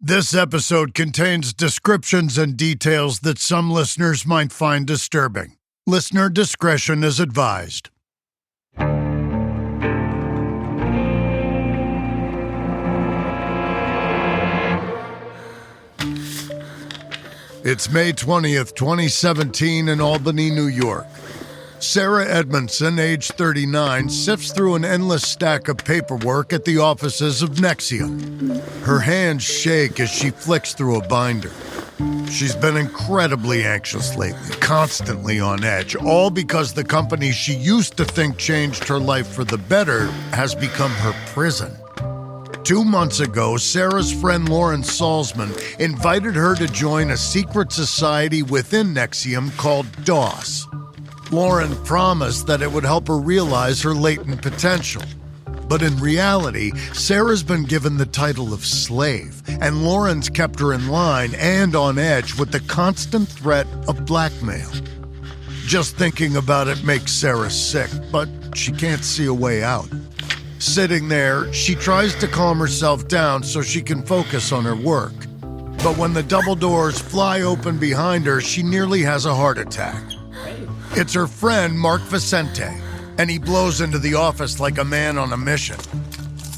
This episode contains descriptions and details that some listeners might find disturbing. Listener discretion is advised. It's May 20th, 2017 in Albany, New York. Sarah Edmondson, age 39, sifts through an endless stack of paperwork at the offices of NXIVM. Her hands shake as she flicks through a binder. She's been incredibly anxious lately, constantly on edge, all because the company she used to think changed her life for the better has become her prison. 2 months ago, Sarah's friend Lauren Salzman invited her to join a secret society within NXIVM called DOS. Lauren promised that it would help her realize her latent potential. But in reality, Sarah's been given the title of slave, and Lauren's kept her in line and on edge with the constant threat of blackmail. Just thinking about it makes Sarah sick, but she can't see a way out. Sitting there, she tries to calm herself down so she can focus on her work. But when the double doors fly open behind her, she nearly has a heart attack. It's her friend, Mark Vicente, and he blows into the office like a man on a mission.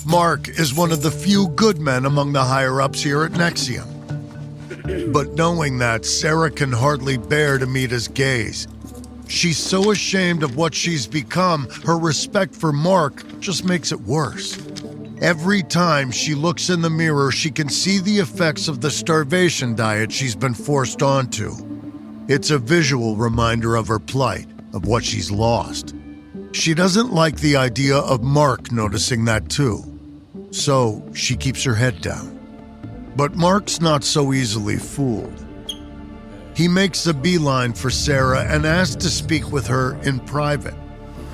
Mark is one of the few good men among the higher-ups here at NXIVM. But knowing that, Sarah can hardly bear to meet his gaze. She's so ashamed of what she's become, her respect for Mark just makes it worse. Every time she looks in the mirror, she can see the effects of the starvation diet she's been forced onto. It's a visual reminder of her plight, of what she's lost. She doesn't like the idea of Mark noticing that too, so she keeps her head down. But Mark's not so easily fooled. He makes a beeline for Sarah and asks to speak with her in private.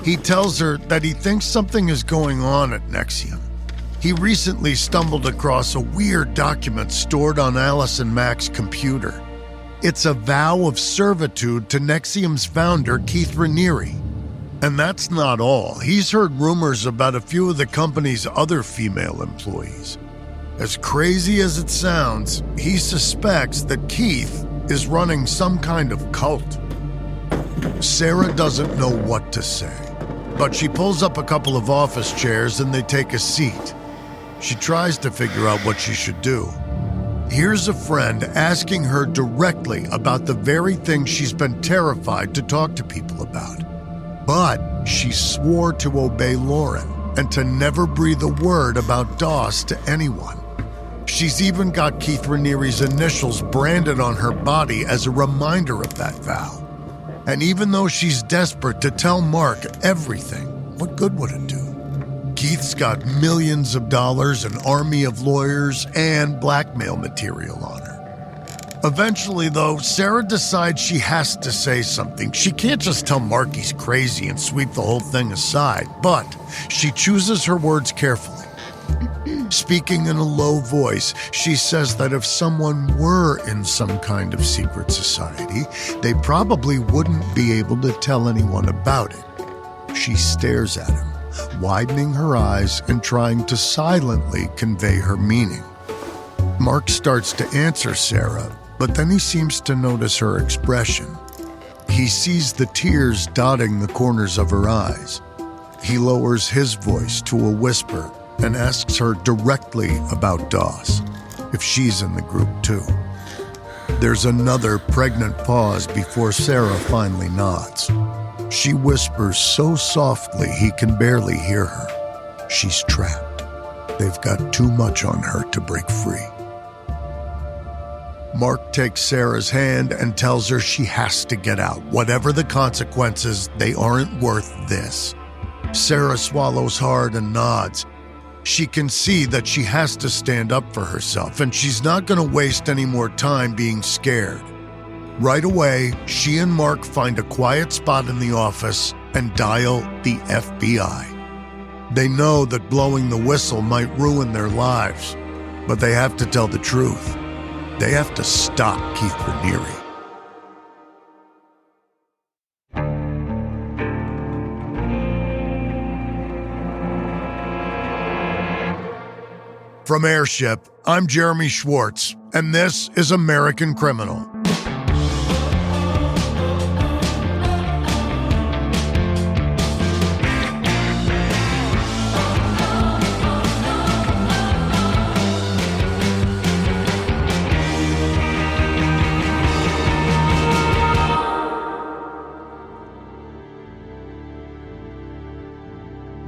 He tells her that he thinks something is going on at NXIVM. He recently stumbled across a weird document stored on Alice and Mac's computer. It's a vow of servitude to NXIVM's founder, Keith Raniere. And that's not all. He's heard rumors about a few of the company's other female employees. As crazy as it sounds, he suspects that Keith is running some kind of cult. Sarah doesn't know what to say, but she pulls up a couple of office chairs and they take a seat. She tries to figure out what she should do. Here's a friend asking her directly about the very thing she's been terrified to talk to people about. But she swore to obey Lauren and to never breathe a word about DOS to anyone. She's even got Keith Raniere's initials branded on her body as a reminder of that vow. And even though she's desperate to tell Mark everything, what good would it do? Keith's got millions of dollars, an army of lawyers, and blackmail material on her. Eventually, though, Sarah decides she has to say something. She can't just tell Mark he's crazy and sweep the whole thing aside, but she chooses her words carefully. Speaking in a low voice, she says that if someone were in some kind of secret society, they probably wouldn't be able to tell anyone about it. She stares at him, widening her eyes and trying to silently convey her meaning. Mark starts to answer Sarah, but then he seems to notice her expression. He sees the tears dotting the corners of her eyes. He lowers his voice to a whisper and asks her directly about DOS, if she's in the group too. There's another pregnant pause before Sarah finally nods. She whispers so softly he can barely hear her. She's trapped. They've got too much on her to break free. Mark takes Sarah's hand and tells her she has to get out. Whatever the consequences, they aren't worth this. Sarah swallows hard and nods. She can see that she has to stand up for herself, and she's not going to waste any more time being scared. Right away, she and Mark find a quiet spot in the office and dial the FBI. They know that blowing the whistle might ruin their lives, but they have to tell the truth. They have to stop Keith Raniere. From Airship, I'm Jeremy Schwartz, and this is American Criminal.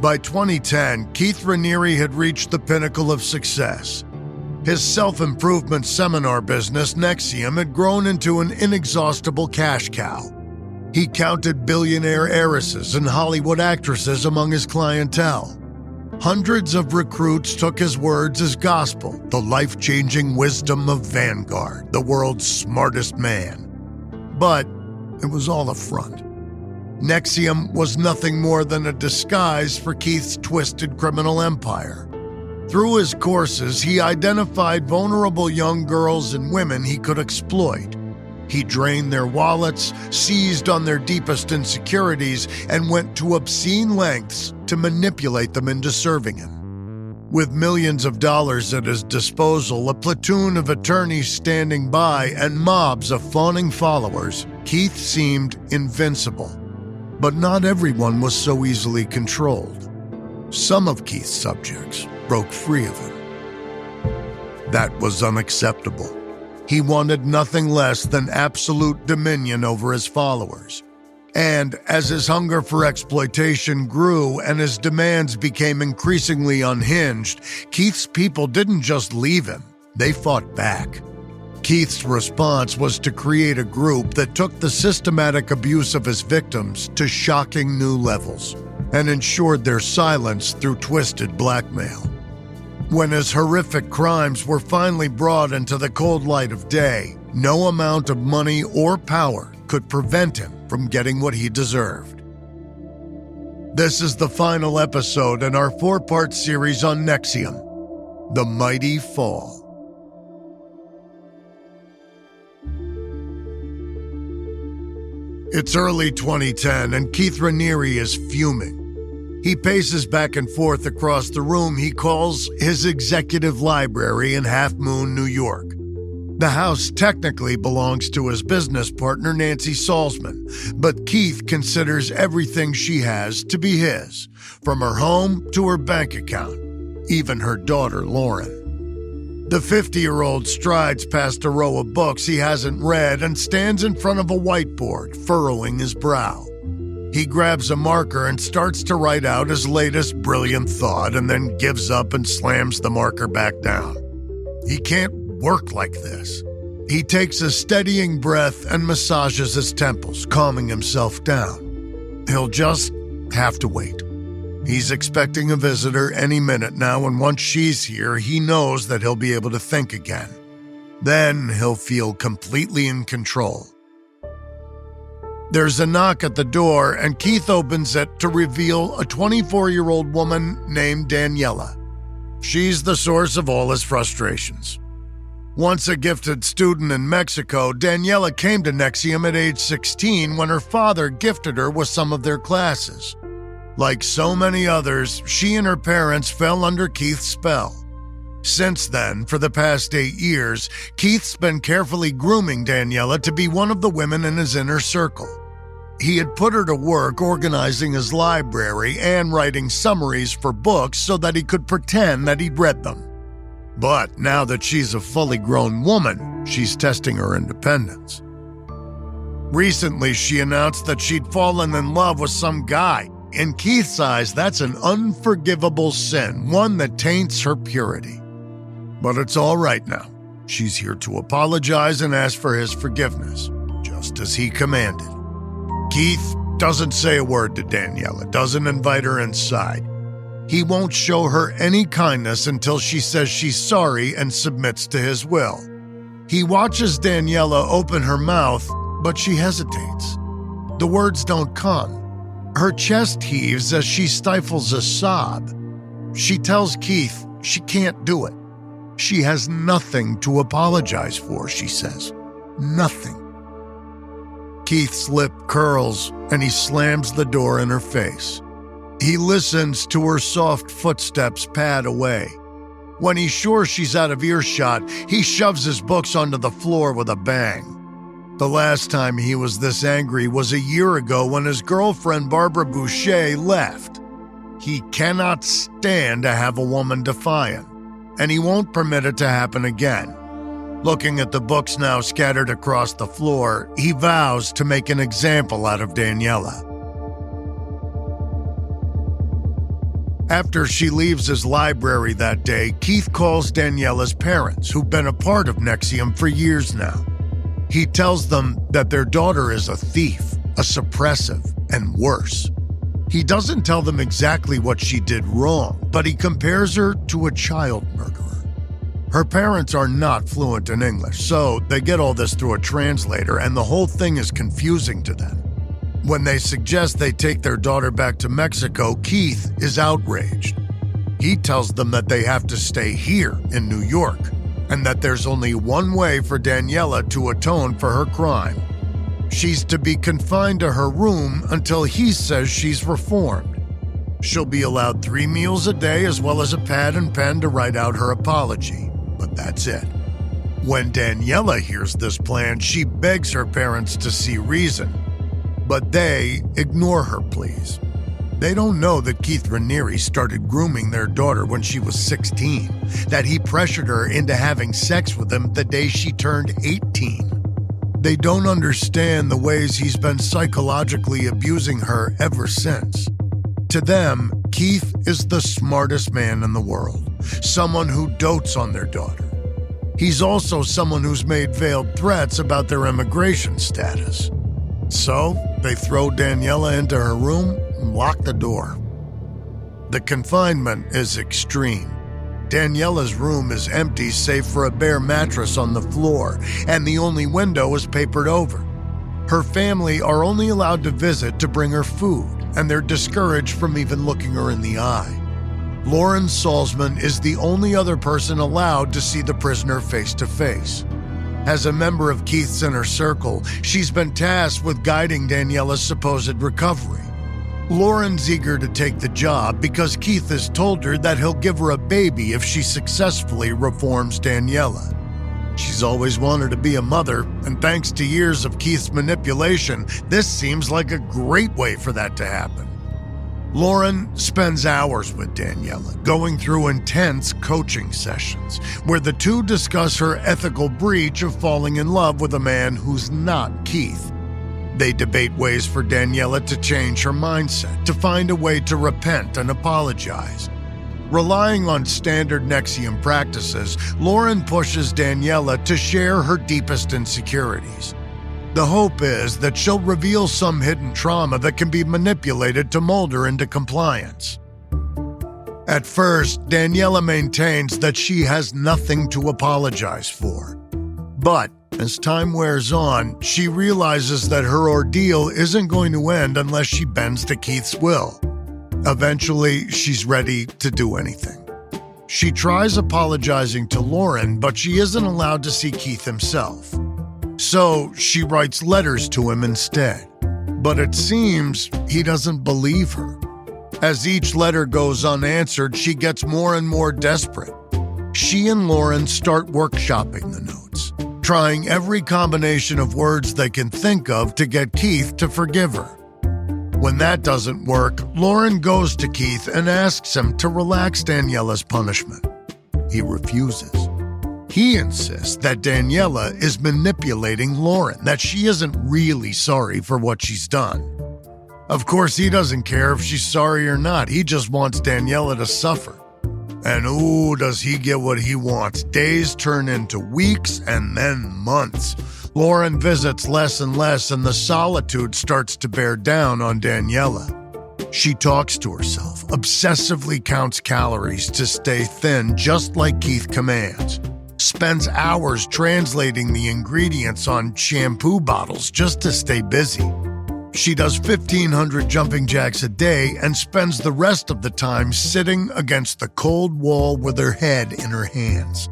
By 2010, Keith Raniere had reached the pinnacle of success. His self-improvement seminar business, NXIVM, had grown into an inexhaustible cash cow. He counted billionaire heiresses and Hollywood actresses among his clientele. Hundreds of recruits took his words as gospel, the life-changing wisdom of Vanguard, the world's smartest man. But it was all a front. NXIVM was nothing more than a disguise for Keith's twisted criminal empire. Through his courses, he identified vulnerable young girls and women he could exploit. He drained their wallets, seized on their deepest insecurities, and went to obscene lengths to manipulate them into serving him. With millions of dollars at his disposal, a platoon of attorneys standing by, and mobs of fawning followers, Keith seemed invincible. But not everyone was so easily controlled. Some of Keith's subjects broke free of him. That was unacceptable. He wanted nothing less than absolute dominion over his followers. And as his hunger for exploitation grew and his demands became increasingly unhinged, Keith's people didn't just leave him, they fought back. Keith's response was to create a group that took the systematic abuse of his victims to shocking new levels and ensured their silence through twisted blackmail. When his horrific crimes were finally brought into the cold light of day, no amount of money or power could prevent him from getting what he deserved. This is the final episode in our 4-part series on NXIVM, The Mighty Fall. It's early 2010, and Keith Raniere is fuming. He paces back and forth across the room he calls his executive library in Half Moon, New York. The house technically belongs to his business partner, Nancy Salzman, but Keith considers everything she has to be his, from her home to her bank account, even her daughter, Lauren. The 50-year-old strides past a row of books he hasn't read and stands in front of a whiteboard, furrowing his brow. He grabs a marker and starts to write out his latest brilliant thought and then gives up and slams the marker back down. He can't work like this. He takes a steadying breath and massages his temples, calming himself down. He'll just have to wait. He's expecting a visitor any minute now, and once she's here, he knows that he'll be able to think again. Then he'll feel completely in control. There's a knock at the door, and Keith opens it to reveal a 24-year-old woman named Daniela. She's the source of all his frustrations. Once a gifted student in Mexico, Daniela came to NXIVM at age 16 when her father gifted her with some of their classes. Like so many others, she and her parents fell under Keith's spell. Since then, for the past 8 years, Keith's been carefully grooming Daniela to be one of the women in his inner circle. He had put her to work organizing his library and writing summaries for books so that he could pretend that he'd read them. But now that she's a fully grown woman, she's testing her independence. Recently, she announced that she'd fallen in love with some guy. In Keith's eyes, that's an unforgivable sin, one that taints her purity. But it's all right now. She's here to apologize and ask for his forgiveness, just as he commanded. Keith doesn't say a word to Daniela, doesn't invite her inside. He won't show her any kindness until she says she's sorry and submits to his will. He watches Daniela open her mouth, but she hesitates. The words don't come. Her chest heaves as she stifles a sob. She tells Keith she can't do it. She has nothing to apologize for, she says. Nothing. Keith's lip curls and he slams the door in her face. He listens to her soft footsteps pad away. When he's sure she's out of earshot, he shoves his books onto the floor with a bang. The last time he was this angry was a year ago when his girlfriend Barbara Boucher left. He cannot stand to have a woman defiant, and he won't permit it to happen again. Looking at the books now scattered across the floor, he vows to make an example out of Daniela. After she leaves his library that day, Keith calls Daniela's parents, who've been a part of NXIVM for years now. He tells them that their daughter is a thief, a suppressive, and worse. He doesn't tell them exactly what she did wrong, but he compares her to a child murderer. Her parents are not fluent in English, so they get all this through a translator, and the whole thing is confusing to them. When they suggest they take their daughter back to Mexico, Keith is outraged. He tells them that they have to stay here in New York, and that there's only one way for Daniela to atone for her crime. She's to be confined to her room until he says she's reformed. She'll be allowed 3 meals a day as well as a pad and pen to write out her apology, but that's it. When Daniela hears this plan, she begs her parents to see reason, but they ignore her pleas. They don't know that Keith Raniere started grooming their daughter when she was 16, that he pressured her into having sex with him the day she turned 18. They don't understand the ways he's been psychologically abusing her ever since. To them, Keith is the smartest man in the world, someone who dotes on their daughter. He's also someone who's made veiled threats about their immigration status. So, they throw Daniela into her room and lock the door. The confinement is extreme. Daniela's room is empty save for a bare mattress on the floor, and the only window is papered over. Her family are only allowed to visit to bring her food, and they're discouraged from even looking her in the eye. Lauren Salzman is the only other person allowed to see the prisoner face to face. As a member of Keith's inner circle, she's been tasked with guiding Daniela's supposed recovery. Lauren's eager to take the job because Keith has told her that he'll give her a baby if she successfully reforms Daniela. She's always wanted to be a mother, and thanks to years of Keith's manipulation, this seems like a great way for that to happen. Lauren spends hours with Daniela, going through intense coaching sessions, where the two discuss her ethical breach of falling in love with a man who's not Keith. They debate ways for Daniela to change her mindset, to find a way to repent and apologize. Relying on standard NXIVM practices, Lauren pushes Daniela to share her deepest insecurities. The hope is that she'll reveal some hidden trauma that can be manipulated to mold her into compliance. At first, Daniela maintains that she has nothing to apologize for. But as time wears on, she realizes that her ordeal isn't going to end unless she bends to Keith's will. Eventually, she's ready to do anything. She tries apologizing to Lauren, but she isn't allowed to see Keith himself. So she writes letters to him instead. But it seems he doesn't believe her. As each letter goes unanswered, she gets more and more desperate. She and Lauren start workshopping the notes, trying every combination of words they can think of to get Keith to forgive her. When that doesn't work, Lauren goes to Keith and asks him to relax Daniela's punishment. He refuses. He insists that Daniela is manipulating Lauren, that she isn't really sorry for what she's done. Of course, he doesn't care if she's sorry or not. He just wants Daniela to suffer. And ooh, does he get what he wants. Days turn into weeks and then months. Lauren visits less and less, and the solitude starts to bear down on Daniela. She talks to herself, obsessively counts calories to stay thin just like Keith commands. Spends hours translating the ingredients on shampoo bottles just to stay busy. She does 1,500 jumping jacks a day and spends the rest of the time sitting against the cold wall with her head in her hands.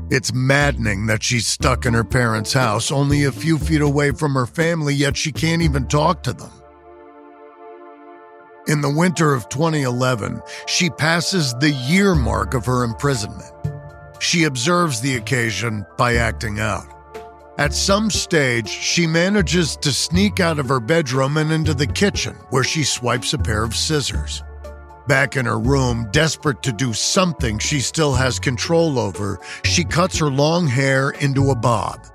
It's maddening that she's stuck in her parents' house, only a few feet away from her family, yet she can't even talk to them. In the winter of 2011, she passes the year mark of her imprisonment. She observes the occasion by acting out. At some stage, she manages to sneak out of her bedroom and into the kitchen, where she swipes a pair of scissors. Back in her room, desperate to do something she still has control over, she cuts her long hair into a bob.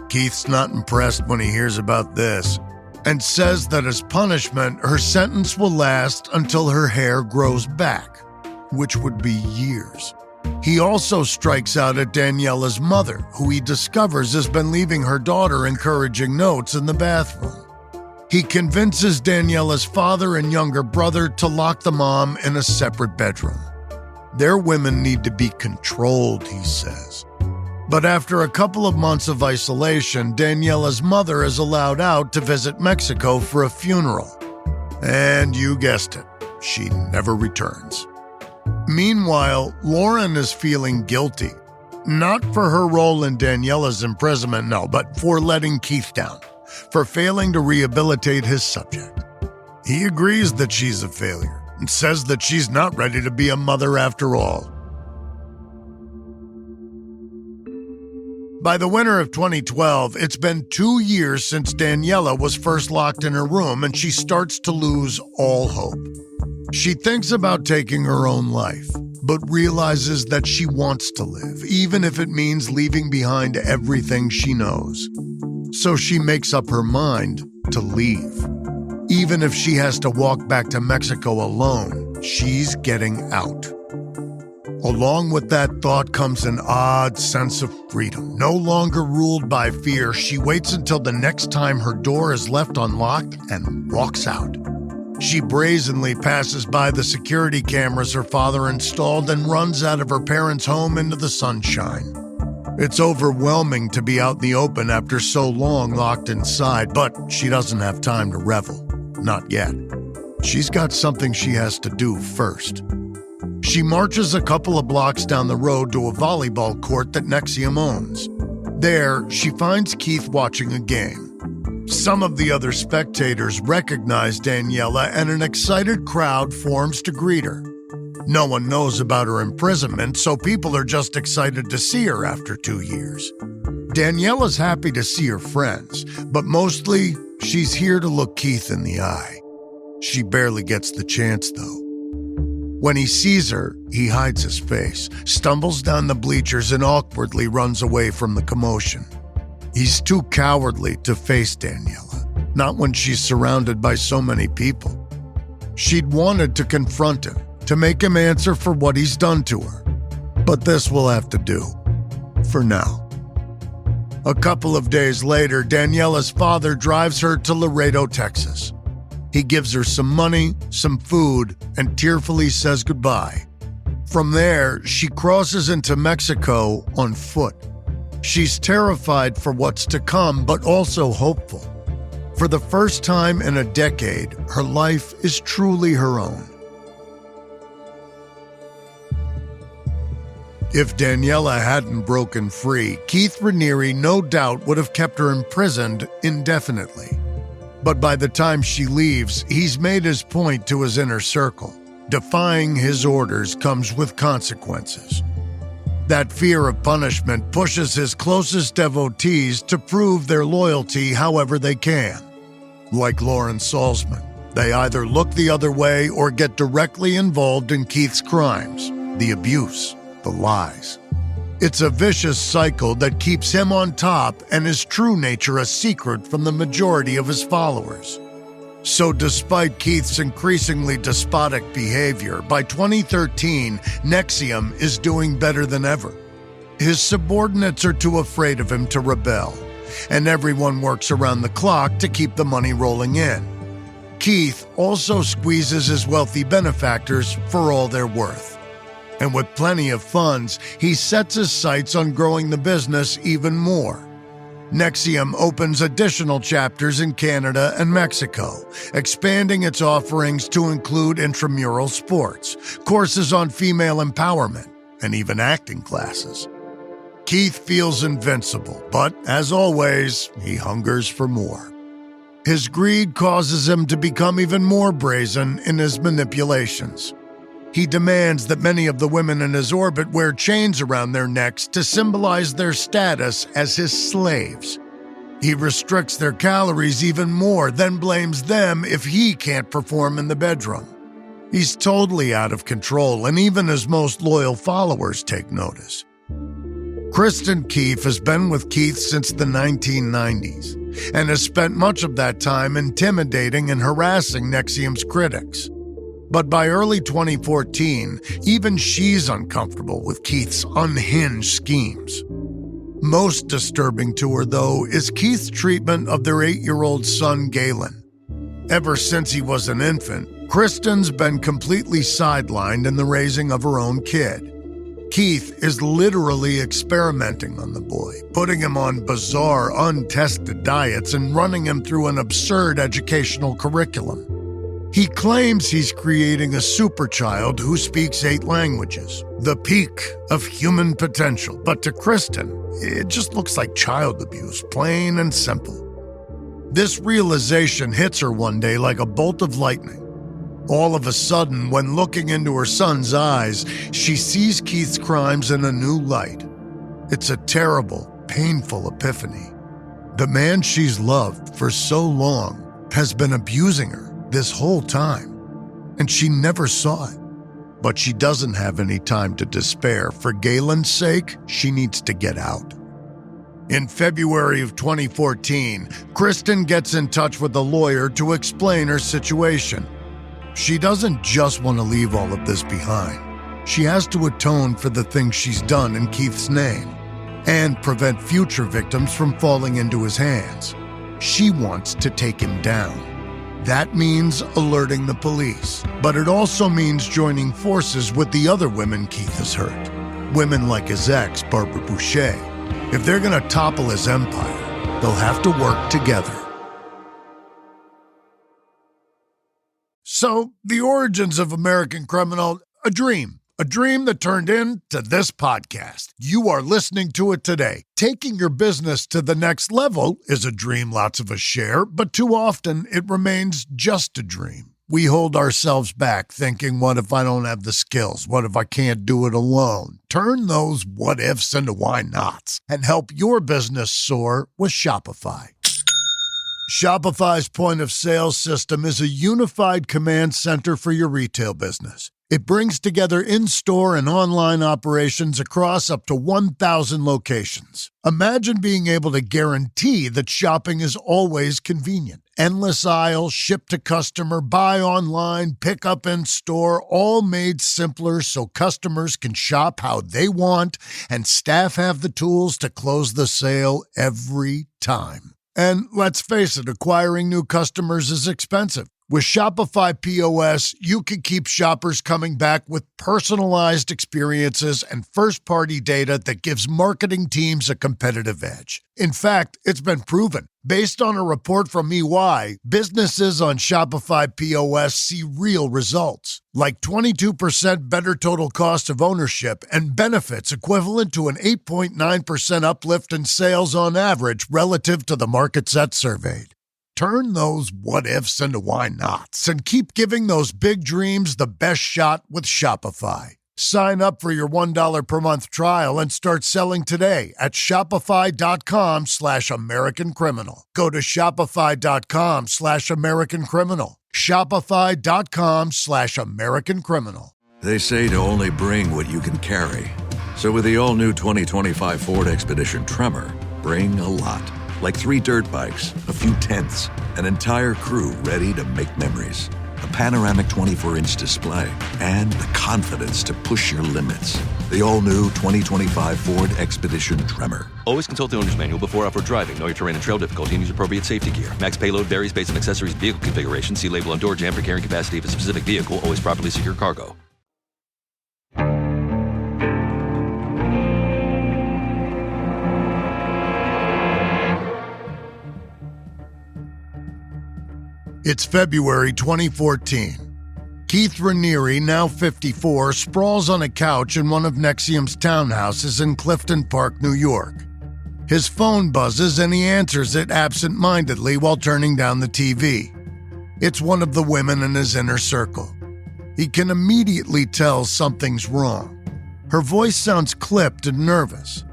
Keith's not impressed when he hears about this, and says that as punishment, her sentence will last until her hair grows back, which would be years. He also strikes out at Daniela's mother, who he discovers has been leaving her daughter encouraging notes in the bathroom. He convinces Daniela's father and younger brother to lock the mom in a separate bedroom. Their women need to be controlled, he says. But after a couple of months of isolation, Daniela's mother is allowed out to visit Mexico for a funeral. And you guessed it, she never returns. Meanwhile, Lauren is feeling guilty. Not for her role in Daniela's imprisonment, no, but for letting Keith down, for failing to rehabilitate his subject. He agrees that she's a failure and says that she's not ready to be a mother after all. By the winter of 2012, it's been 2 years since Daniela was first locked in her room, and she starts to lose all hope. She thinks about taking her own life, but realizes that she wants to live, even if it means leaving behind everything she knows. So she makes up her mind to leave. Even if she has to walk back to Mexico alone, she's getting out. Along with that thought comes an odd sense of freedom. No longer ruled by fear, she waits until the next time her door is left unlocked and walks out. She brazenly passes by the security cameras her father installed and runs out of her parents' home into the sunshine. It's overwhelming to be out in the open after so long locked inside, but she doesn't have time to revel. Not yet. She's got something she has to do first. She marches a couple of blocks down the road to a volleyball court that NXIVM owns. There, she finds Keith watching a game. Some of the other spectators recognize Daniela, and an excited crowd forms to greet her. No one knows about her imprisonment, so people are just excited to see her after 2 years. Daniela's happy to see her friends, but mostly she's here to look Keith in the eye. She barely gets the chance, though. When he sees her, he hides his face, stumbles down the bleachers, and awkwardly runs away from the commotion. He's too cowardly to face Daniela, not when she's surrounded by so many people. She'd wanted to confront him, to make him answer for what he's done to her. But this will have to do, for now. A couple of days later, Daniela's father drives her to Laredo, Texas. He gives her some money, some food, and tearfully says goodbye. From there, she crosses into Mexico on foot. She's terrified for what's to come, but also hopeful. For the first time in a decade, her life is truly her own. If Daniela hadn't broken free, Keith Raniere no doubt would have kept her imprisoned indefinitely. But by the time she leaves, he's made his point to his inner circle. Defying his orders comes with consequences. That fear of punishment pushes his closest devotees to prove their loyalty however they can. Like Lauren Salzman, they either look the other way or get directly involved in Keith's crimes, the abuse, the lies. It's a vicious cycle that keeps him on top and his true nature a secret from the majority of his followers. So despite Keith's increasingly despotic behavior, by 2013, NXIVM is doing better than ever. His subordinates are too afraid of him to rebel, and everyone works around the clock to keep the money rolling in. Keith also squeezes his wealthy benefactors for all they're worth. And with plenty of funds, he sets his sights on growing the business even more. NXIVM opens additional chapters in Canada and Mexico, expanding its offerings to include intramural sports, courses on female empowerment, and even acting classes. Keith feels invincible, but as always, he hungers for more. His greed causes him to become even more brazen in his manipulations. He demands that many of the women in his orbit wear chains around their necks to symbolize their status as his slaves. He restricts their calories even more, then blames them if he can't perform in the bedroom. He's totally out of control, and even his most loyal followers take notice. Kristen Keefe has been with Keith since the 1990s and has spent much of that time intimidating and harassing NXIVM's critics. But by early 2014, even she's uncomfortable with Keith's unhinged schemes. Most disturbing to her, though, is Keith's treatment of their 8-year-old son, Galen. Ever since he was an infant, Kristen's been completely sidelined in the raising of her own kid. Keith is literally experimenting on the boy, putting him on bizarre, untested diets and running him through an absurd educational curriculum. He claims he's creating a superchild who speaks 8 languages, the peak of human potential. But to Kristen, it just looks like child abuse, plain and simple. This realization hits her one day like a bolt of lightning. All of a sudden, when looking into her son's eyes, she sees Keith's crimes in a new light. It's a terrible, painful epiphany. The man she's loved for so long has been abusing her this whole time, and she never saw it. But she doesn't have any time to despair. For Galen's sake, she needs to get out. In February of 2014, Kristen gets in touch with a lawyer to explain her situation. She doesn't just want to leave all of this behind. She has to atone for the things she's done in Keith's name and prevent future victims from falling into his hands. She wants to take him down. That means alerting the police, but it also means joining forces with the other women Keith has hurt. Women like his ex, Barbara Boucher. If they're going to topple his empire, they'll have to work together. So, the origins of American Criminal, a dream that turned into this podcast. You are listening to it today. Taking your business to the next level is a dream lots of us share, but too often it remains just a dream. We hold ourselves back thinking, what if I don't have the skills? What if I can't do it alone? Turn those what ifs into why nots and help your business soar with Shopify. Shopify's point of sale system is a unified command center for your retail business. It brings together in-store and online operations across up to 1,000 locations. Imagine being able to guarantee that shopping is always convenient. Endless aisle, ship to customer, buy online, pick up in store, all made simpler so customers can shop how they want and staff have the tools to close the sale every time. And let's face it, acquiring new customers is expensive. With Shopify POS, you can keep shoppers coming back with personalized experiences and first-party data that gives marketing teams a competitive edge. In fact, it's been proven. Based on a report from EY, businesses on Shopify POS see real results, like 22% better total cost of ownership and benefits equivalent to an 8.9% uplift in sales on average relative to the market set surveyed. Turn those what-ifs into why-nots and keep giving those big dreams the best shot with Shopify. Sign up for your $1 per month trial and start selling today at shopify.com/AmericanCriminal. Go to shopify.com/AmericanCriminal. Shopify.com/AmericanCriminal. They say to only bring what you can carry. So with the all-new 2025 Ford Expedition Tremor, bring a lot. Like 3 dirt bikes, a few tents, an entire crew ready to make memories. A panoramic 24-inch display, and the confidence to push your limits. The all-new 2025 Ford Expedition Tremor. Always consult the owner's manual before off-road driving. Know your terrain and trail difficulty and use appropriate safety gear. Max payload varies based on accessories and vehicle configuration. See label on door jamb for carrying capacity of a specific vehicle. Always properly secure cargo. It's February 2014. Keith Raniere, now 54, sprawls on a couch in one of NXIVM's townhouses in Clifton Park, New York. His phone buzzes and he answers it absent-mindedly while turning down the TV. It's one of the women in his inner circle. He can immediately tell something's wrong. Her voice sounds clipped and nervous.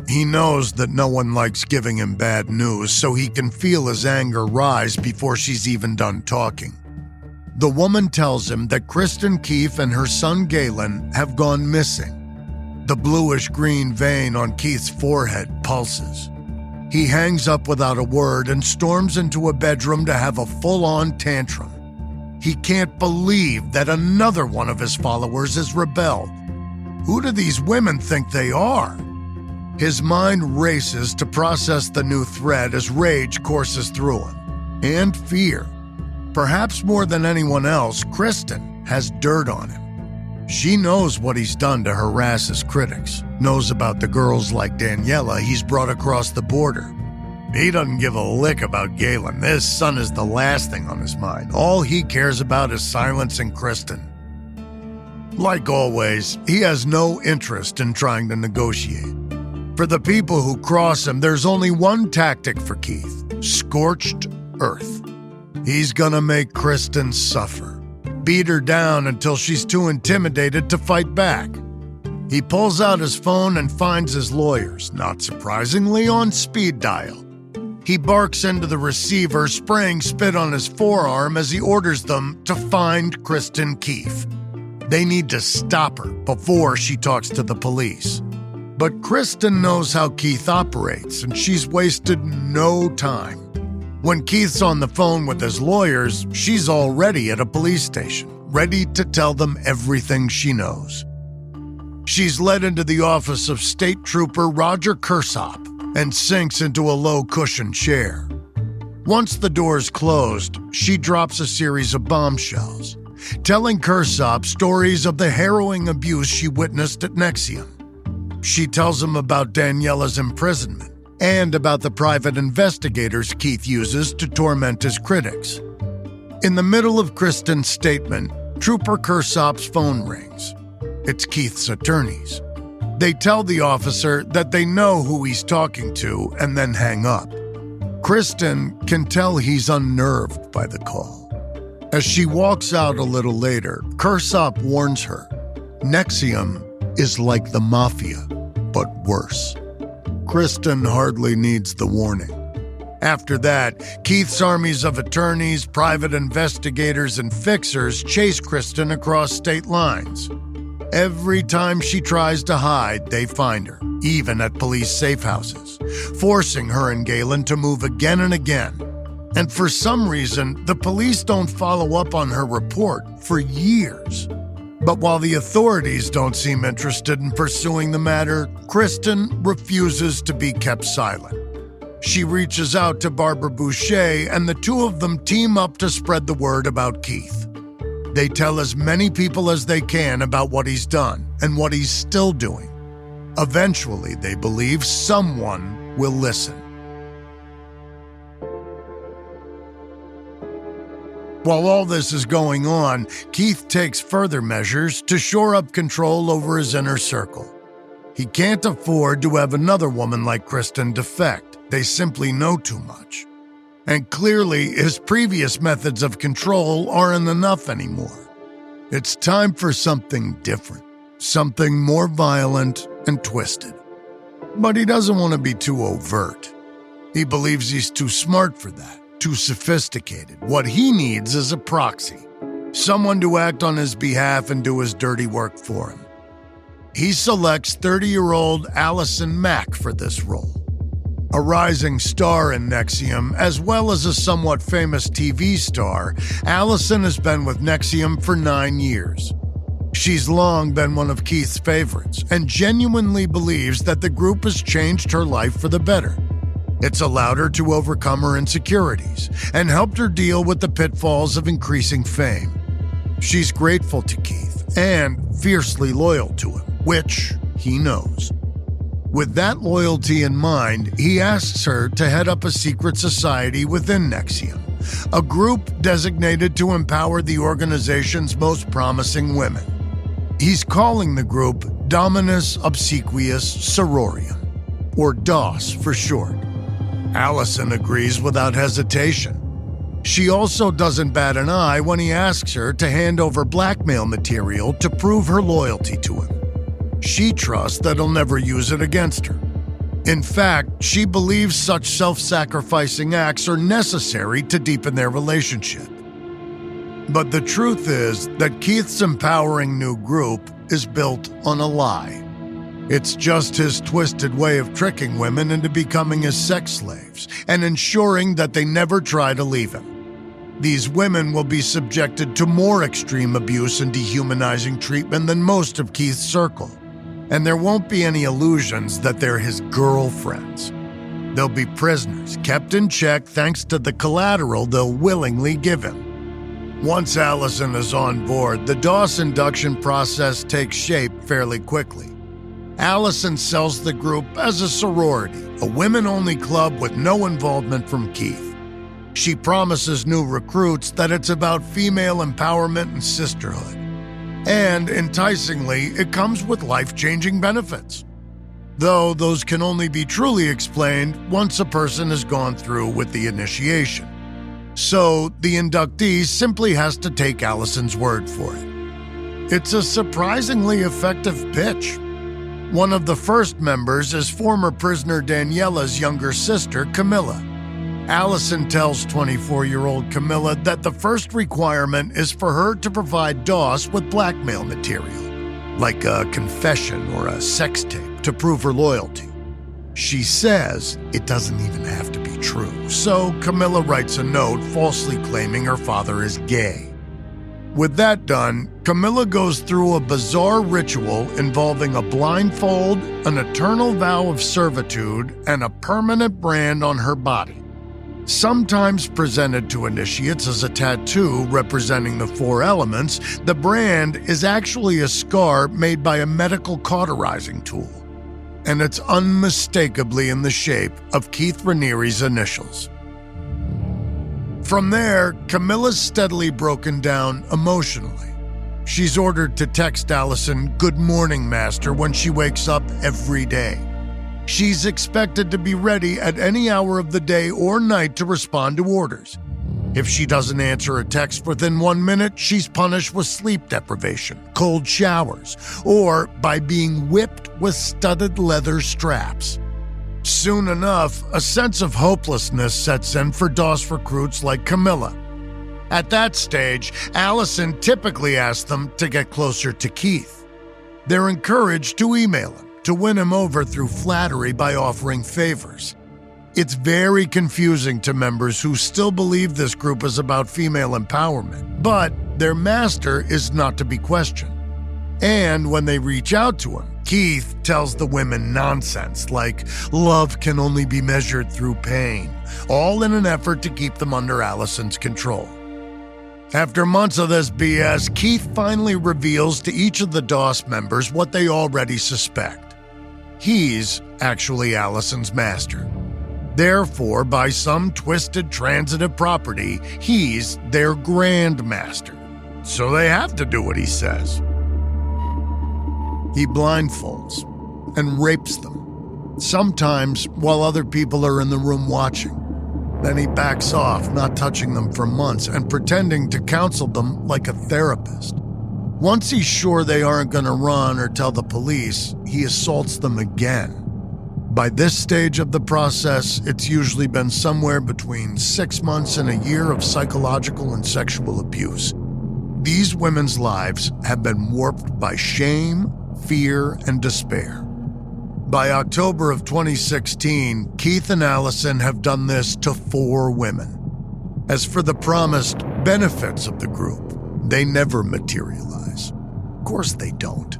He knows that no one likes giving him bad news, so he can feel his anger rise before she's even done talking. The woman tells him that Kristen Keith and her son Galen have gone missing. The bluish-green vein on Keith's forehead pulses. He hangs up without a word and storms into a bedroom to have a full-on tantrum. He can't believe that another one of his followers has rebelled. Who do these women think they are? His mind races to process the new threat as rage courses through him. And fear. Perhaps more than anyone else, Kristen has dirt on him. She knows what he's done to harass his critics, knows about the girls like Daniela he's brought across the border. He doesn't give a lick about Galen. This son is the last thing on his mind. All he cares about is silencing Kristen. Like always, he has no interest in trying to negotiate. For the people who cross him, there's only one tactic for Keith: scorched earth. He's gonna make Kristen suffer. Beat her down until she's too intimidated to fight back. He pulls out his phone and finds his lawyers, not surprisingly, on speed dial. He barks into the receiver, spraying spit on his forearm as he orders them to find Kristen Keith. They need to stop her before she talks to the police. But Kristen knows how Keith operates, and she's wasted no time. When Keith's on the phone with his lawyers, she's already at a police station, ready to tell them everything she knows. She's led into the office of State Trooper Roger Kersop and sinks into a low-cushioned chair. Once the door's closed, she drops a series of bombshells, telling Kersop stories of the harrowing abuse she witnessed at NXIVM. She tells him about Daniela's imprisonment and about the private investigators Keith uses to torment his critics. In the middle of Kristen's statement, Trooper Kersop's phone rings. It's Keith's attorneys. They tell the officer that they know who he's talking to and then hang up. Kristen can tell he's unnerved by the call. As she walks out a little later, Kersop warns her, NXIVM is like the mafia, but worse. Kristen hardly needs the warning. After that, Keith's armies of attorneys, private investigators, and fixers chase Kristen across state lines. Every time she tries to hide, they find her, even at police safe houses, forcing her and Galen to move again and again. And for some reason, the police don't follow up on her report for years. But while the authorities don't seem interested in pursuing the matter, Kristen refuses to be kept silent. She reaches out to Barbara Boucher, and the two of them team up to spread the word about Keith. They tell as many people as they can about what he's done and what he's still doing. Eventually, they believe someone will listen. While all this is going on, Keith takes further measures to shore up control over his inner circle. He can't afford to have another woman like Kristen defect. They simply know too much. And clearly, his previous methods of control aren't enough anymore. It's time for something different, something more violent and twisted. But he doesn't want to be too overt. He believes he's too smart for that. Too sophisticated. What he needs is a proxy, someone to act on his behalf and do his dirty work for him. He selects 30-year-old Allison Mack for this role. A rising star in NXIVM, as well as a somewhat famous TV star, Allison has been with NXIVM for 9 years. She's long been one of Keith's favorites and genuinely believes that the group has changed her life for the better. It's allowed her to overcome her insecurities and helped her deal with the pitfalls of increasing fame. She's grateful to Keith and fiercely loyal to him, which he knows. With that loyalty in mind, he asks her to head up a secret society within NXIVM, a group designated to empower the organization's most promising women. He's calling the group Dominus Obsequius Sororium, or DOS for short. Allison agrees without hesitation. She also doesn't bat an eye when he asks her to hand over blackmail material to prove her loyalty to him. She trusts that he'll never use it against her. In fact, she believes such self-sacrificing acts are necessary to deepen their relationship. But the truth is that Keith's empowering new group is built on a lie. It's just his twisted way of tricking women into becoming his sex slaves and ensuring that they never try to leave him. These women will be subjected to more extreme abuse and dehumanizing treatment than most of Keith's circle, and there won't be any illusions that they're his girlfriends. They'll be prisoners, kept in check thanks to the collateral they'll willingly give him. Once Allison is on board, the DOS induction process takes shape fairly quickly. Allison sells the group as a sorority, a women-only club with no involvement from Keith. She promises new recruits that it's about female empowerment and sisterhood. And, enticingly, it comes with life-changing benefits. Though those can only be truly explained once a person has gone through with the initiation. So, the inductee simply has to take Allison's word for it. It's a surprisingly effective pitch. One of the first members is former prisoner Daniela's younger sister, Camilla. Allison tells 24-year-old Camilla that the first requirement is for her to provide DOS with blackmail material, like a confession or a sex tape, to prove her loyalty. She says it doesn't even have to be true, so Camilla writes a note falsely claiming her father is gay. With that done, Camilla goes through a bizarre ritual involving a blindfold, an eternal vow of servitude, and a permanent brand on her body. Sometimes presented to initiates as a tattoo representing the 4 elements, the brand is actually a scar made by a medical cauterizing tool, and it's unmistakably in the shape of Keith Raniere's initials. From there, Camilla's steadily broken down emotionally. She's ordered to text Allison, "Good morning, Master," when she wakes up every day. She's expected to be ready at any hour of the day or night to respond to orders. If she doesn't answer a text within 1 minute, she's punished with sleep deprivation, cold showers, or by being whipped with studded leather straps. Soon enough, a sense of hopelessness sets in for DOS recruits like Camilla. At that stage, Allison typically asks them to get closer to Keith. They're encouraged to email him, to win him over through flattery by offering favors. It's very confusing to members who still believe this group is about female empowerment, but their master is not to be questioned. And when they reach out to him, Keith tells the women nonsense like love can only be measured through pain, all in an effort to keep them under Allison's control. After months of this BS, Keith finally reveals to each of the DOS members what they already suspect. He's actually Allison's master. Therefore, by some twisted transitive property, he's their Grand Master. So they have to do what he says. He blindfolds and rapes them, sometimes while other people are in the room watching. Then he backs off, not touching them for months and pretending to counsel them like a therapist. Once he's sure they aren't going to run or tell the police, he assaults them again. By this stage of the process, it's usually been somewhere between 6 months and a year of psychological and sexual abuse. These women's lives have been warped by shame, fear, and despair. By October of 2016, Keith and Allison have done this to 4 women. As for the promised benefits of the group, they never materialize. Of course they don't.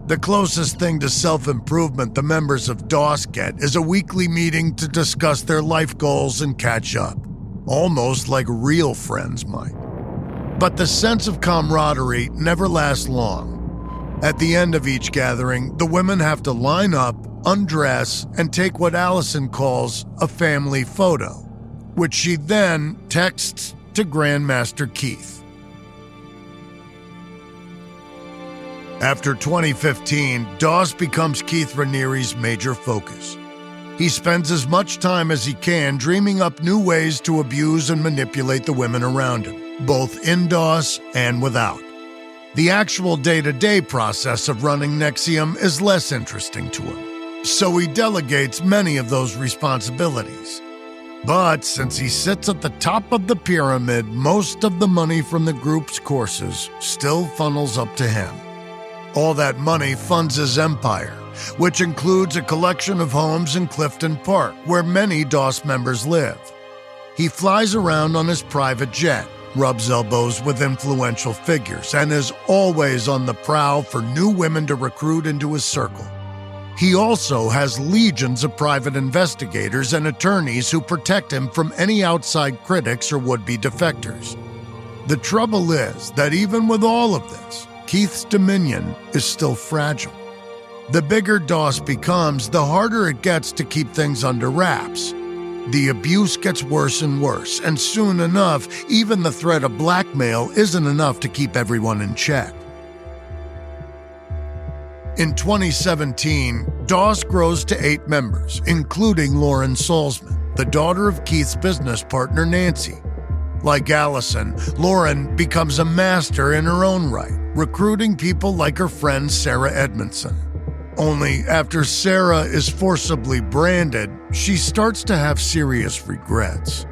The closest thing to self-improvement the members of DOS get is a weekly meeting to discuss their life goals and catch up, almost like real friends might. But the sense of camaraderie never lasts long. At the end of each gathering, the women have to line up, undress, and take what Allison calls a family photo, which she then texts to Grandmaster Keith. After 2015, DOS becomes Keith Raniere's major focus. He spends as much time as he can dreaming up new ways to abuse and manipulate the women around him, both in DOS and without. The actual day-to-day process of running NXIVM is less interesting to him, so he delegates many of those responsibilities. But since he sits at the top of the pyramid, most of the money from the group's courses still funnels up to him. All that money funds his empire, which includes a collection of homes in Clifton Park, where many DOS members live. He flies around on his private jet, rubs elbows with influential figures, and is always on the prowl for new women to recruit into his circle. He also has legions of private investigators and attorneys who protect him from any outside critics or would-be defectors. The trouble is that even with all of this, Keith's dominion is still fragile. The bigger DOS becomes, the harder it gets to keep things under wraps. The abuse gets worse and worse, and soon enough, even the threat of blackmail isn't enough to keep everyone in check. In 2017, DOS grows to 8 members, including Lauren Salzman, the daughter of Keith's business partner Nancy. Like Allison, Lauren becomes a master in her own right, recruiting people like her friend Sarah Edmondson. Only after Sarah is forcibly branded, she starts to have serious regrets.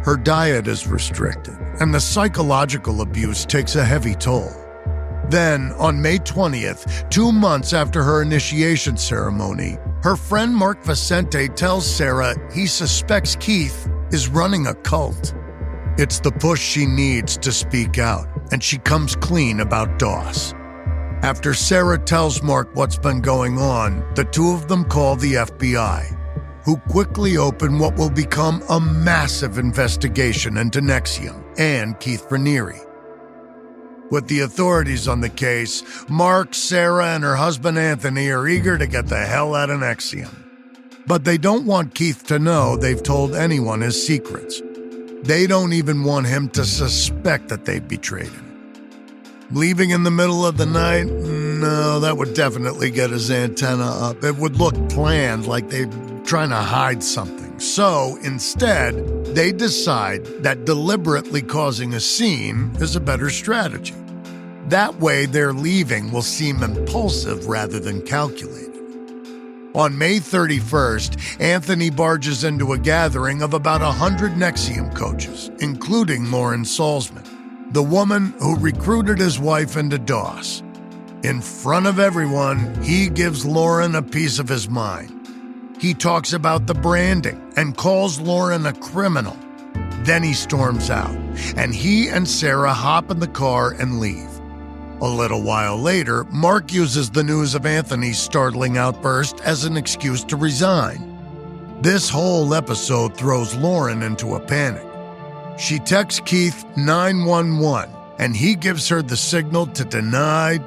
Her diet is restricted, and the psychological abuse takes a heavy toll. Then, on May 20th, 2 months after her initiation ceremony, her friend Mark Vicente tells Sarah he suspects Keith is running a cult. It's the push she needs to speak out, and she comes clean about DOS. After Sarah tells Mark what's been going on, the two of them call the FBI, who quickly open what will become a massive investigation into NXIVM and Keith Raniere. With the authorities on the case, Mark, Sarah, and her husband Anthony are eager to get the hell out of NXIVM. But they don't want Keith to know they've told anyone his secrets. They don't even want him to suspect that they've betrayed him. Leaving in the middle of the night? No, that would definitely get his antenna up. It would look planned, like they're trying to hide something. So, instead, they decide that deliberately causing a scene is a better strategy. That way, their leaving will seem impulsive rather than calculated. On May 31st, Anthony barges into a gathering of about 100 NXIVM coaches, including Lauren Salzman, the woman who recruited his wife into DOS. In front of everyone, he gives Lauren a piece of his mind. He talks about the branding and calls Lauren a criminal. Then he storms out, and he and Sarah hop in the car and leave. A little while later, Mark uses the news of Anthony's startling outburst as an excuse to resign. This whole episode throws Lauren into a panic. She texts Keith 911, and he gives her the signal to deny.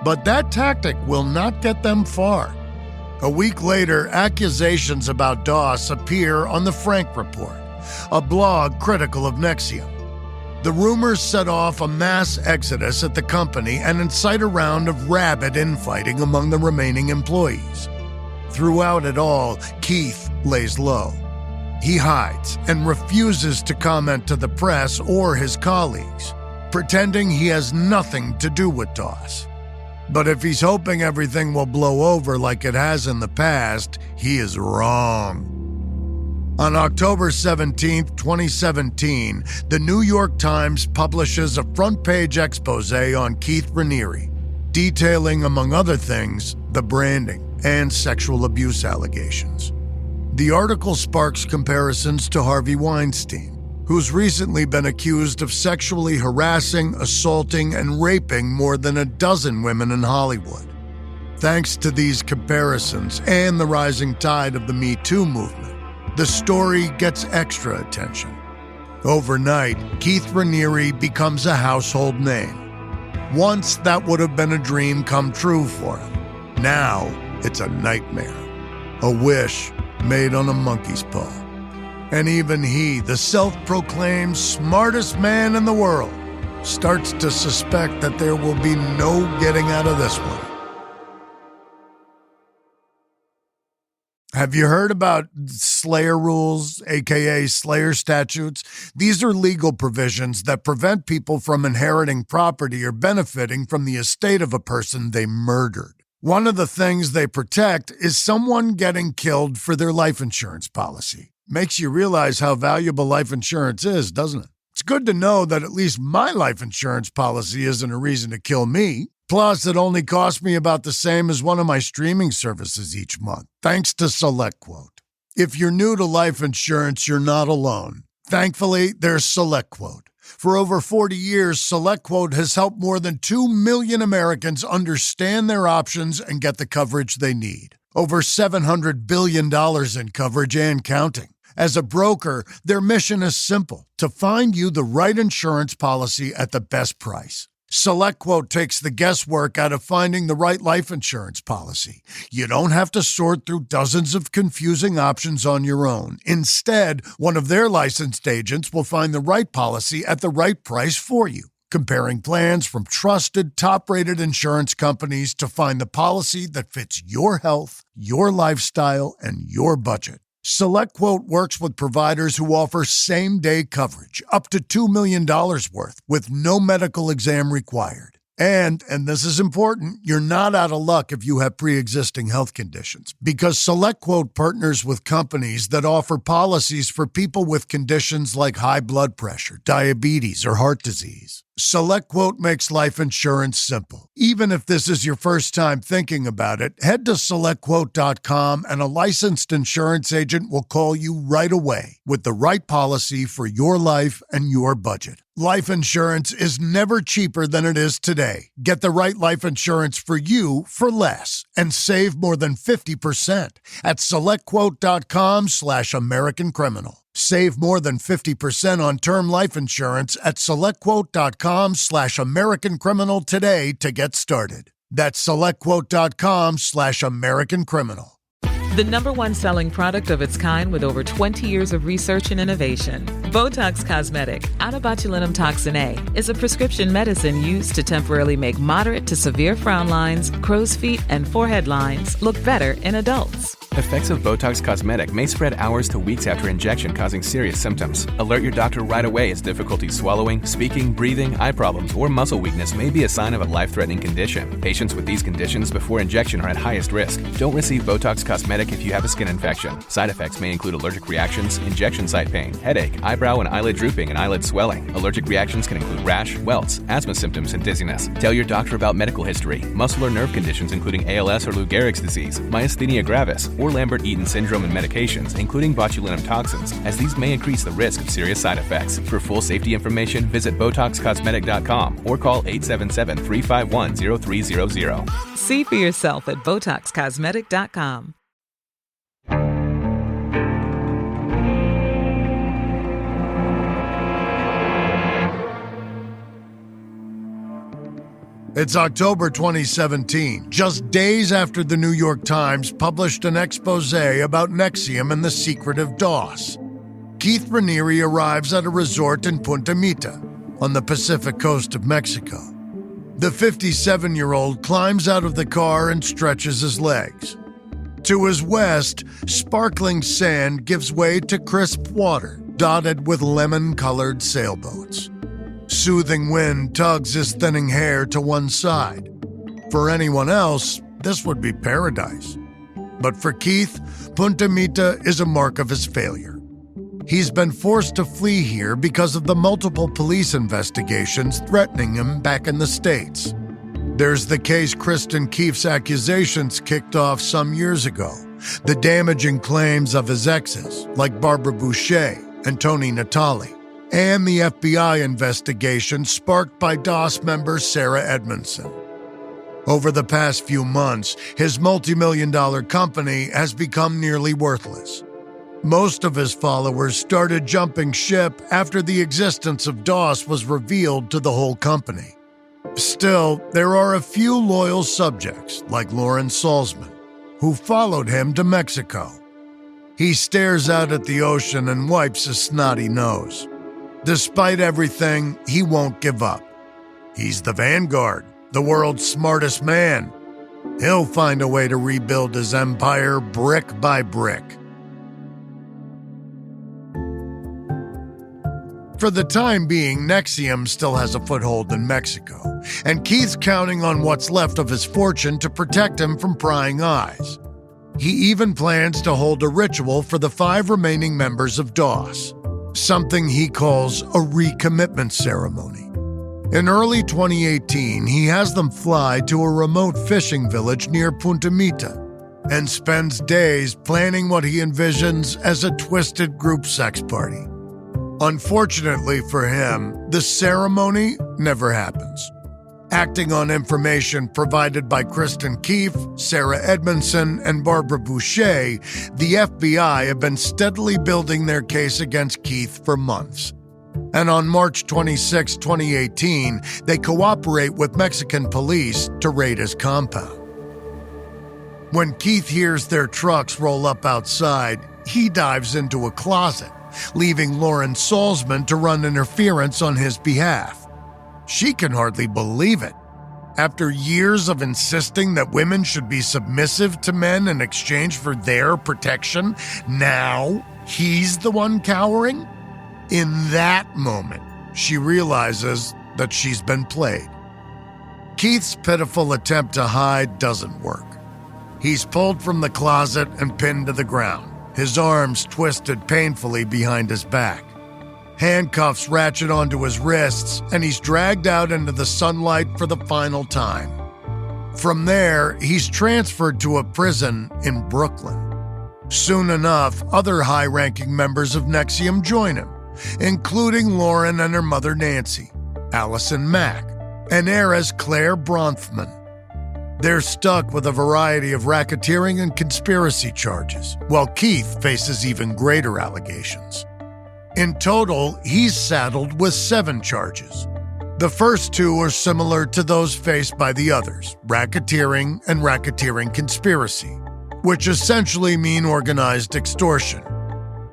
But that tactic will not get them far. A week later, accusations about DOS appear on the Frank Report, a blog critical of NXIVM. The rumors set off a mass exodus at the company and incite a round of rabid infighting among the remaining employees. Throughout it all, Keith lays low. He hides and refuses to comment to the press or his colleagues, pretending he has nothing to do with DOS. But if he's hoping everything will blow over like it has in the past, he is wrong. On October 17, 2017, the New York Times publishes a front-page expose on Keith Raniere, detailing, among other things, the branding and sexual abuse allegations. The article sparks comparisons to Harvey Weinstein, who's recently been accused of sexually harassing, assaulting, and raping more than a dozen women in Hollywood. Thanks to these comparisons and the rising tide of the Me Too movement, the story gets extra attention. Overnight, Keith Raniere becomes a household name. Once that would have been a dream come true for him. Now it's a nightmare, a wish made on a monkey's paw. And even he, the self-proclaimed smartest man in the world, starts to suspect that there will be no getting out of this one. Have you heard about Slayer rules, aka Slayer statutes? These are legal provisions that prevent people from inheriting property or benefiting from the estate of a person they murdered. One of the things they protect is someone getting killed for their life insurance policy. Makes you realize how valuable life insurance is, doesn't it? It's good to know that at least my life insurance policy isn't a reason to kill me. Plus, it only costs me about the same as one of my streaming services each month, thanks to SelectQuote. If you're new to life insurance, you're not alone. Thankfully, there's SelectQuote. For over 40 years, SelectQuote has helped more than 2 million Americans understand their options and get the coverage they need. Over $700 billion in coverage and counting. As a broker, their mission is simple: to find you the right insurance policy at the best price. SelectQuote takes the guesswork out of finding the right life insurance policy. You don't have to sort through dozens of confusing options on your own. Instead, one of their licensed agents will find the right policy at the right price for you, comparing plans from trusted, top-rated insurance companies to find the policy that fits your health, your lifestyle, and your budget. SelectQuote works with providers who offer same-day coverage, up to $2 million worth, with no medical exam required. And this is important, you're not out of luck if you have pre-existing health conditions, because SelectQuote partners with companies that offer policies for people with conditions like high blood pressure, diabetes, or heart disease. SelectQuote makes life insurance simple. Even if this is your first time thinking about it, head to SelectQuote.com and a licensed insurance agent will call you right away with the right policy for your life and your budget. Life insurance is never cheaper than it is today. Get the right life insurance for you for less and save more than 50% at SelectQuote.com/American Criminal. Save more than 50% on term life insurance at SelectQuote.com/American Criminal today to get started. That's SelectQuote.com/American Criminal. The number one selling product of its kind with over 20 years of research and innovation. Botox Cosmetic, onabotulinum toxin A, is a prescription medicine used to temporarily make moderate to severe frown lines, crow's feet, and forehead lines look better in adults. Effects of Botox Cosmetic may spread hours to weeks after injection, causing serious symptoms. Alert your doctor right away as difficulty swallowing, speaking, breathing, eye problems, or muscle weakness may be a sign of a life-threatening condition. Patients with these conditions before injection are at highest risk. Don't receive Botox Cosmetic if you have a skin infection. Side effects may include allergic reactions, injection site pain, headache, eyebrow and eyelid drooping, and eyelid swelling. Allergic reactions can include rash, welts, asthma symptoms, and dizziness. Tell your doctor about medical history, muscle or nerve conditions including ALS or Lou Gehrig's disease, myasthenia gravis, or Lambert-Eaton syndrome, and medications, including botulinum toxins, as these may increase the risk of serious side effects. For full safety information, visit BotoxCosmetic.com or call 877-351-0300. See for yourself at BotoxCosmetic.com. It's October 2017, just days after the New York Times published an expose about NXIVM and the secret of DOS. Keith Raniere arrives at a resort in Punta Mita, on the Pacific coast of Mexico. The 57-year-old climbs out of the car and stretches his legs. To his west, sparkling sand gives way to crisp water, dotted with lemon-colored sailboats. Soothing wind tugs his thinning hair to one side. For anyone else, this would be paradise. But for Keith, Punta Mita is a mark of his failure. He's been forced to flee here because of the multiple police investigations threatening him back in the States. There's the case Kristen Keefe's accusations kicked off some years ago, the damaging claims of his exes, like Barbara Boucher and Tony Natale, and the FBI investigation sparked by DOS member Sarah Edmondson. Over the past few months, his multi-million-dollar company has become nearly worthless. Most of his followers started jumping ship after the existence of DOS was revealed to the whole company. Still, there are a few loyal subjects, like Lauren Salzman, who followed him to Mexico. He stares out at the ocean and wipes his snotty nose. Despite everything, he won't give up. He's the Vanguard, the world's smartest man. He'll find a way to rebuild his empire brick by brick. For the time being, NXIVM still has a foothold in Mexico, and Keith's counting on what's left of his fortune to protect him from prying eyes. He even plans to hold a ritual for the 5 remaining members of DOS, something he calls a recommitment ceremony. In early 2018, he has them fly to a remote fishing village near Punta Mita and spends days planning what he envisions as a twisted group sex party. Unfortunately for him, the ceremony never happens. Acting on information provided by Kristen Keefe, Sarah Edmondson, and Barbara Boucher, the FBI have been steadily building their case against Keith for months. And on March 26, 2018, they cooperate with Mexican police to raid his compound. When Keith hears their trucks roll up outside, he dives into a closet, leaving Lauren Salzman to run interference on his behalf. She can hardly believe it. After years of insisting that women should be submissive to men in exchange for their protection, now he's the one cowering? In that moment, she realizes that she's been played. Keith's pitiful attempt to hide doesn't work. He's pulled from the closet and pinned to the ground, his arms twisted painfully behind his back. Handcuffs ratchet onto his wrists, and he's dragged out into the sunlight for the final time. From there, he's transferred to a prison in Brooklyn. Soon enough, other high-ranking members of NXIVM join him, including Lauren and her mother Nancy, Allison Mack, and heiress Claire Bronfman. They're stuck with a variety of racketeering and conspiracy charges, while Keith faces even greater allegations. In total, he's saddled with 7 charges. The first 2 are similar to those faced by the others, racketeering and racketeering conspiracy, which essentially mean organized extortion.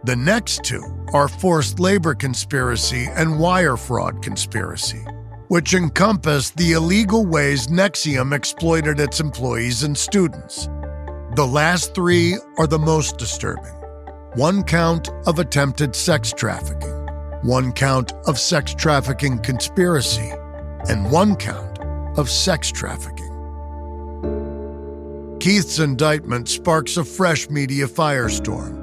The next 2 are forced labor conspiracy and wire fraud conspiracy, which encompass the illegal ways NXIVM exploited its employees and students. The last 3 are the most disturbing. 1 count of attempted sex trafficking, 1 count of sex trafficking conspiracy, and 1 count of sex trafficking. Keith's indictment sparks a fresh media firestorm.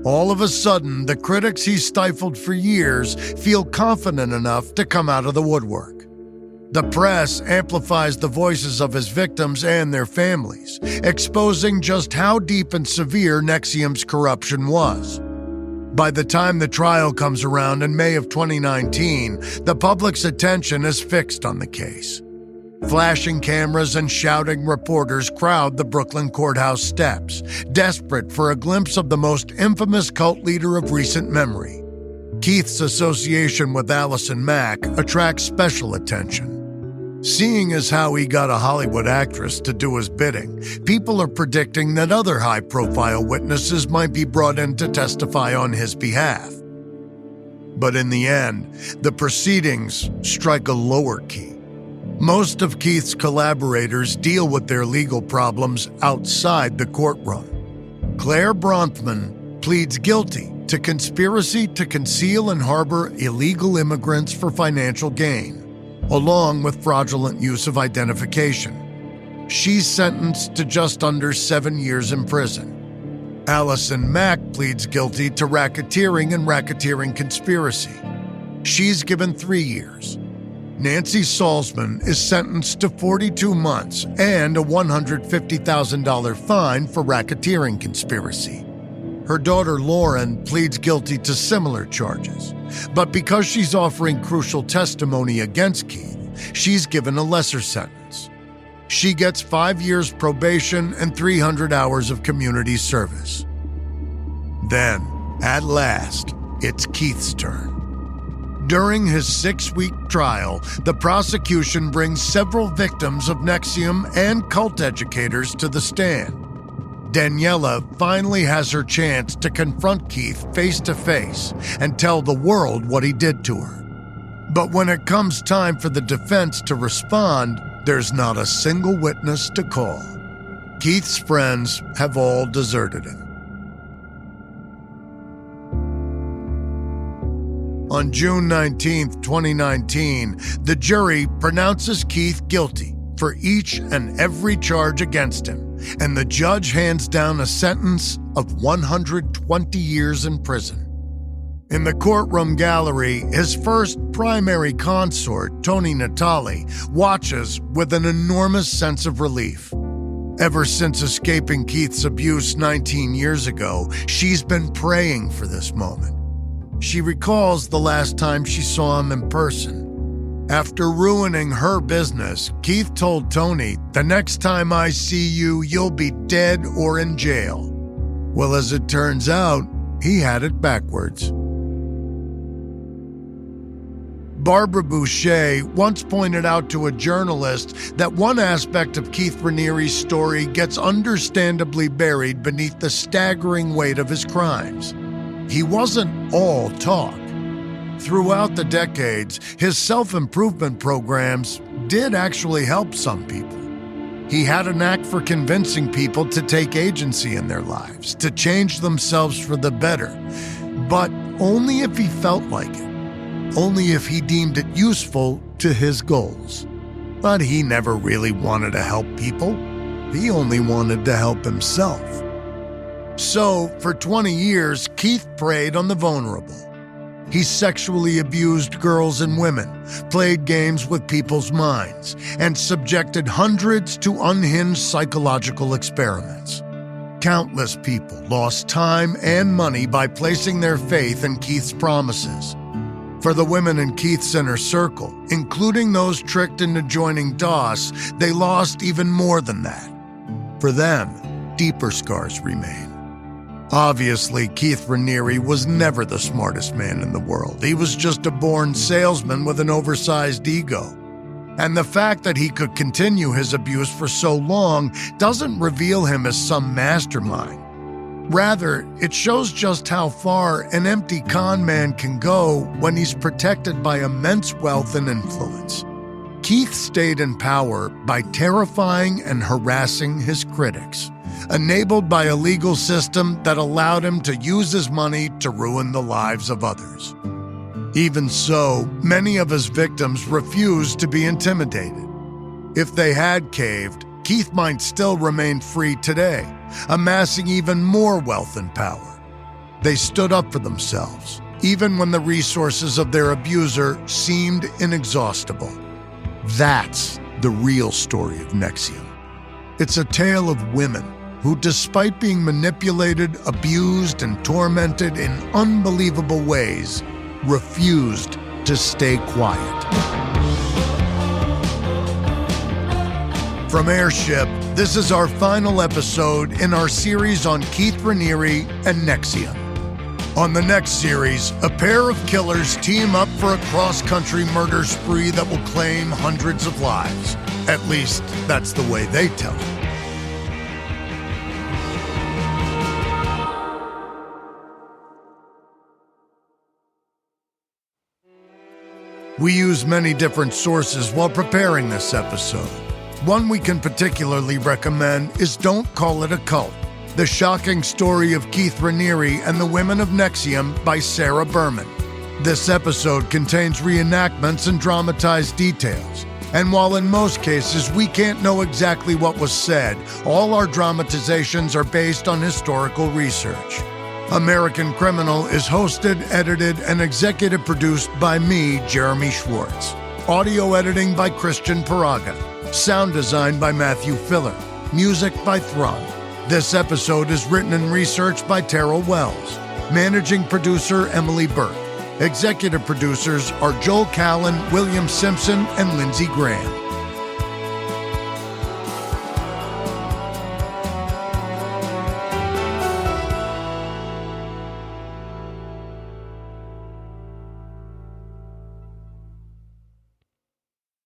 All of a sudden, the critics he stifled for years feel confident enough to come out of the woodwork. The press amplifies the voices of his victims and their families, exposing just how deep and severe NXIVM's corruption was. By the time the trial comes around in May of 2019, the public's attention is fixed on the case. Flashing cameras and shouting reporters crowd the Brooklyn courthouse steps, desperate for a glimpse of the most infamous cult leader of recent memory. Keith's association with Allison Mack attracts special attention. Seeing as how he got a Hollywood actress to do his bidding, people are predicting that other high-profile witnesses might be brought in to testify on his behalf. But in the end, the proceedings strike a lower key. Most of Keith's collaborators deal with their legal problems outside the courtroom. Claire Bronfman pleads guilty to conspiracy to conceal and harbor illegal immigrants for financial gain, along with fraudulent use of identification. She's sentenced to just under 7 years in prison. Allison Mack pleads guilty to racketeering and racketeering conspiracy. She's given 3 years. Nancy Salzman is sentenced to 42 months and a $150,000 fine for racketeering conspiracy. Her daughter Lauren pleads guilty to similar charges, but because she's offering crucial testimony against Keith, she's given a lesser sentence. She gets 5 years probation and 300 hours of community service. Then, at last, it's Keith's turn. During his 6-week trial, the prosecution brings several victims of NXIVM and cult educators to the stand. Daniela finally has her chance to confront Keith face to face and tell the world what he did to her. But when it comes time for the defense to respond, there's not a single witness to call. Keith's friends have all deserted him. On June 19, 2019, the jury pronounces Keith guilty for each and every charge against him, and the judge hands down a sentence of 120 years in prison. In the courtroom gallery, his first primary consort, Tony Natali, watches with an enormous sense of relief. Ever since escaping Keith's abuse 19 years ago, she's been praying for this moment. She recalls the last time she saw him in person. After ruining her business, Keith told Tony, "The next time I see you, you'll be dead or in jail." Well, as it turns out, he had it backwards. Barbara Boucher once pointed out to a journalist that one aspect of Keith Raniere's story gets understandably buried beneath the staggering weight of his crimes. He wasn't all talk. Throughout the decades, his self-improvement programs did actually help some people. He had a knack for convincing people to take agency in their lives, to change themselves for the better, but only if he felt like it. Only if he deemed it useful to his goals. But he never really wanted to help people. He only wanted to help himself. So, for 20 years, Keith preyed on the vulnerable. He sexually abused girls and women, played games with people's minds, and subjected hundreds to unhinged psychological experiments. Countless people lost time and money by placing their faith in Keith's promises. For the women in Keith's inner circle, including those tricked into joining DOS, they lost even more than that. For them, deeper scars remain. Obviously, Keith Raniere was never the smartest man in the world. He was just a born salesman with an oversized ego. And the fact that he could continue his abuse for so long doesn't reveal him as some mastermind. Rather, it shows just how far an empty con man can go when he's protected by immense wealth and influence. Keith stayed in power by terrifying and harassing his critics, enabled by a legal system that allowed him to use his money to ruin the lives of others. Even so, many of his victims refused to be intimidated. If they had caved, Keith might still remain free today, amassing even more wealth and power. They stood up for themselves, even when the resources of their abuser seemed inexhaustible. That's the real story of NXIVM. It's a tale of women who, despite being manipulated, abused, and tormented in unbelievable ways, refused to stay quiet. From Airship, this is our final episode in our series on Keith Raniere and NXIVM. On the next series, a pair of killers team up for a cross-country murder spree that will claim hundreds of lives. At least, that's the way they tell it. We use many different sources while preparing this episode. One we can particularly recommend is Don't Call It a Cult, The Shocking Story of Keith Raniere and the Women of NXIVM by Sarah Berman. This episode contains reenactments and dramatized details, and while in most cases we can't know exactly what was said, all our dramatizations are based on historical research. American Criminal is hosted, edited, and executive produced by me, Jeremy Schwartz. Audio editing by Christian Paraga. Sound design by Matthew Filler. Music by Thrum. This episode is written and researched by Terrell Wells. Managing producer Emily Burke. Executive producers are Joel Callan, William Simpson, and Lindsey Graham.